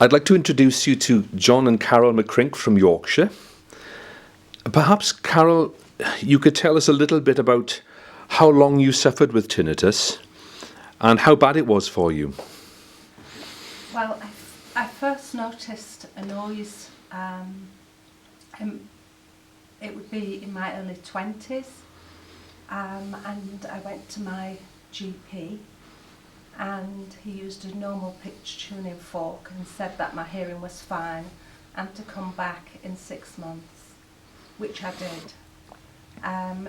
I'd like to introduce you to John and Carole McCrink from Yorkshire. Perhaps, Carole, you could tell us a little bit about how long you suffered with tinnitus and how bad it was for you. Well, I first noticed a noise, it would be in my early 20s, and I went to my GP, and he used a normal pitch tuning fork and said that my hearing was fine and to come back in 6 months, which I did.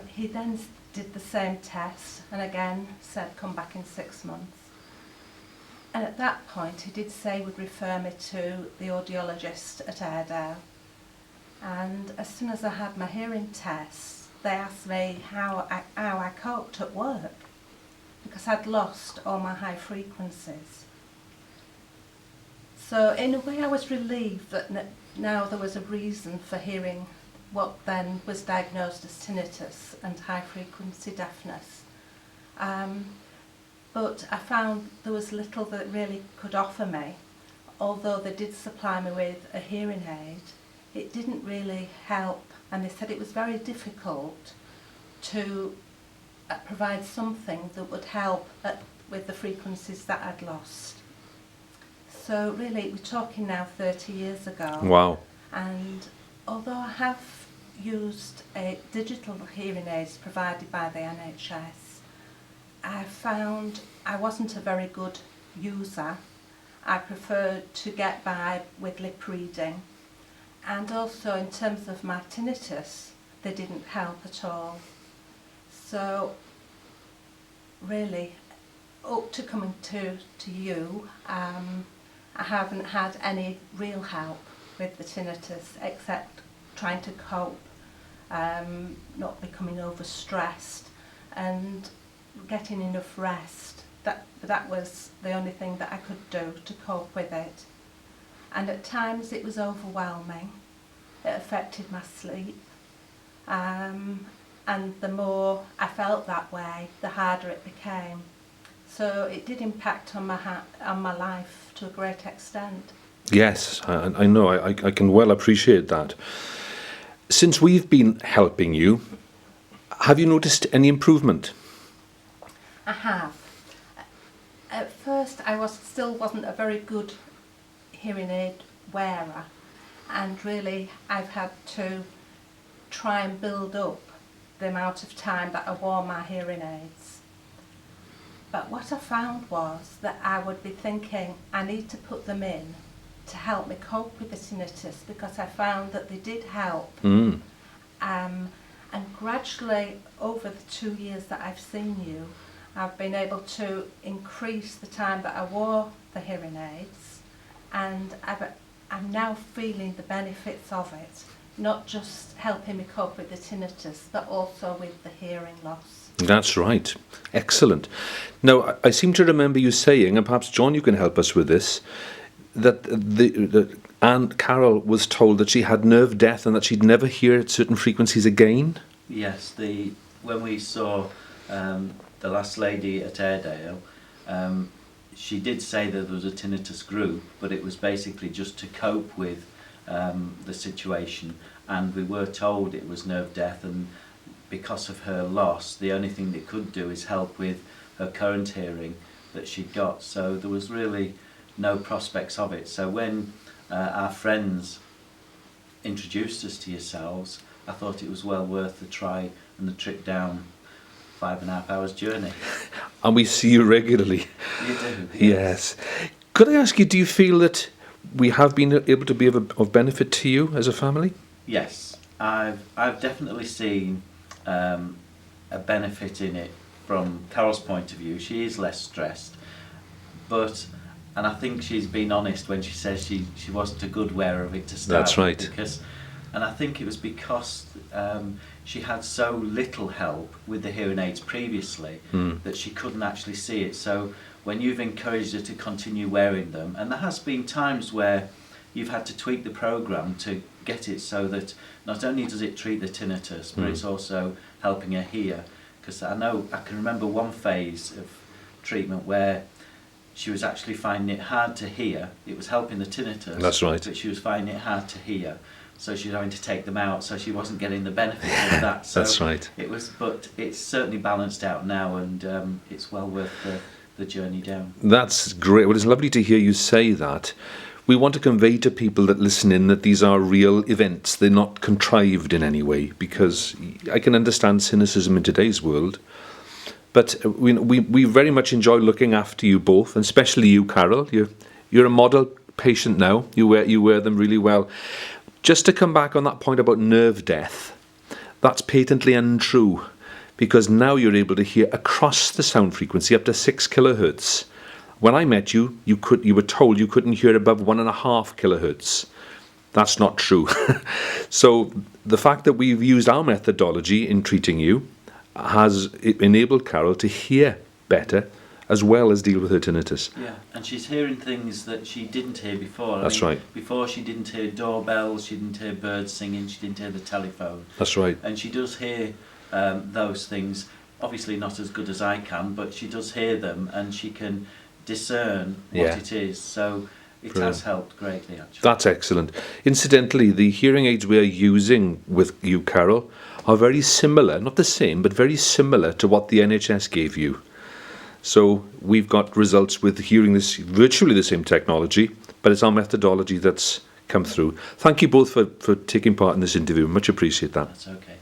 He then did the same test and again said come back in 6 months. And at that point he did say he would refer me to the audiologist at Airedale. And as soon as I had my hearing tests, they asked me how I coped at work, because I'd lost all my high frequencies. So in a way I was relieved that now there was a reason for hearing what then was diagnosed as tinnitus and high frequency deafness. But I found there was little that really could offer me. Although they did supply me with a hearing aid, it didn't really help, and they said it was very difficult to provide something that would help with the frequencies that I'd lost. So really, we're talking now 30 years ago. Wow. And although I have used digital hearing aids provided by the NHS, I found I wasn't a very good user. I preferred to get by with lip reading. And also in terms of my tinnitus, they didn't help at all. So really, up to coming to you, I haven't had any real help with the tinnitus except trying to cope, not becoming overstressed and getting enough rest. That was the only thing that I could do to cope with it. And at times it was overwhelming. It affected my sleep. And the more I felt that way, the harder it became. So it did impact on my life to a great extent. Yes, I know. I can well appreciate that. Since we've been helping you, have you noticed any improvement? I have. At first I still wasn't a very good hearing aid wearer, and really I've had to try and build up the amount of time that I wore my hearing aids. But what I found was that I would be thinking I need to put them in to help me cope with the tinnitus, because I found that they did help. And gradually over the 2 years that I've seen you, I've been able to increase the time that I wore the hearing aids, and I'm now feeling the benefits of it, not just helping me cope with the tinnitus, but also with the hearing loss. That's right. Excellent. Now, I seem to remember you saying, and perhaps John, you can help us with this, that Aunt Carole was told that she had nerve death and that she'd never hear at certain frequencies again. Yes, when we saw the last lady at Airedale, she did say that there was a tinnitus group, but it was basically just to cope with the situation, and we were told it was nerve death, and because of her loss, the only thing they could do is help with her current hearing that she'd got. So there was really no prospects of it. So when our friends introduced us to yourselves, I thought it was well worth the try and the trip down 5.5 hours journey. And we see you regularly. You do? Yes. Could I ask you, do you feel that we have been able to be of benefit to you as a family? Yes, I've definitely seen a benefit in it from Carole's point of view. She is less stressed, and I think she's been honest when she says she wasn't a good wearer of it to start. That's right. And I think it was because she had so little help with the hearing aids previously that she couldn't actually see it. So when you've encouraged her to continue wearing them, and there has been times where you've had to tweak the program to get it so that not only does it treat the tinnitus, but it's also helping her hear. Because I can remember one phase of treatment where she was actually finding it hard to hear. It was helping the tinnitus. That's right. But she was finding it hard to hear. So she was having to take them out, so she wasn't getting the benefit of that. So That's right. but it's certainly balanced out now, and it's well worth the journey down. That's great. Well, it's lovely to hear you say that. We want to convey to people that listen in that these are real events. They're not contrived in any way, because I can understand cynicism in today's world. But we very much enjoy looking after you both, and especially you, Carole. You're a model patient now. You wear them really well. Just to come back on that point about nerve death, that's patently untrue, because now you're able to hear across the sound frequency up to 6 kilohertz. When I met you, you were told you couldn't hear above 1.5 kilohertz. That's not true. So the fact that we've used our methodology in treating you has enabled Carole to hear better, as well as deal with her tinnitus. Yeah, and she's hearing things that she didn't hear before. That's right. Before she didn't hear doorbells, she didn't hear birds singing, she didn't hear the telephone. That's right. And she does hear those things, obviously not as good as I can, but she does hear them, and she can discern what it is. So it has helped greatly, actually. That's excellent. Incidentally, the hearing aids we are using with you, Carole, are very similar, not the same, but very similar to what the NHS gave you. So we've got results with hearing this virtually the same technology, but it's our methodology that's come through. Thank you both for taking part in this interview. Much appreciate that. That's okay.